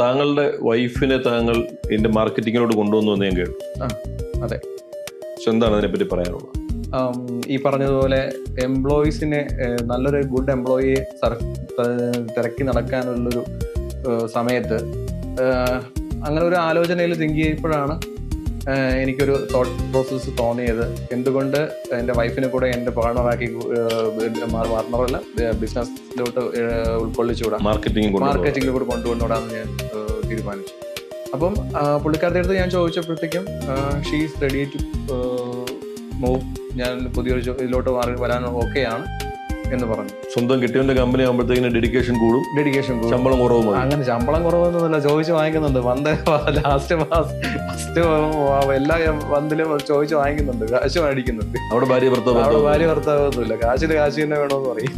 താങ്കളുടെ വൈഫിനെ താങ്കൾ ഇതിന്റെ മാർക്കറ്റിങ്ങിലോട്ട് കൊണ്ടുവന്നു എന്ന് ഞാൻ കേട്ടു. അതെ. പക്ഷെ എന്താണ് അതിനെപ്പറ്റി പറയാനുള്ളത്? ഈ പറഞ്ഞതുപോലെ എംപ്ലോയീസിനെ നല്ലൊരു ഗുഡ് എംപ്ലോയിയെ തിരക്കി നടക്കാനുള്ളൊരു സമയത്ത് അങ്ങനെ ഒരു ആലോചനയിൽ തിങ്ക് ചെയ്യപ്പോഴാണ് എനിക്കൊരു തോട്ട് പ്രോസസ്സ് തോന്നിയത്. എന്തുകൊണ്ട് എൻ്റെ വൈഫിനെ കൂടെ എൻ്റെ പാർട്ണറാക്കി പാർട്ണറല്ല ബിസിനസ്സിലോട്ട് ഉൾക്കൊള്ളിച്ചുകൂടാ, മാർക്കറ്റിംഗിൽ കൂടെ കൊണ്ടുവന്നൂടാന്ന് ഞാൻ തീരുമാനിച്ചു. അപ്പം പുള്ളിക്കാരുടെ അടുത്ത് ഞാൻ ചോദിച്ചപ്പോഴത്തേക്കും she is ready to move, ഞാൻ പുതിയൊരു ഇതിലോട്ട് വരാൻ ഓക്കെയാണ് എന്ന് പറഞ്ഞു. സ്വന്തം കിട്ടിയവന്റെ കമ്പനി ആകുമ്പോഴത്തേക്കിന് ഡെഡിക്കേഷൻ കൂടും, ശമ്പളം കുറവും. അങ്ങനെ ശമ്പളം കുറവൊന്നുമില്ല, ചോദിച്ചു വാങ്ങിക്കുന്നുണ്ട്. ഫസ്റ്റ് എല്ലാ വന്നിലും ചോദിച്ചു വാങ്ങിക്കുന്നുണ്ട്, കാശ് മേടിക്കുന്നുണ്ട്. അവിടെ ഭാര്യ ഭർത്താവ് ഒന്നുമില്ല, കാശിന് കാശ് തന്നെ വേണമെന്ന് പറയും.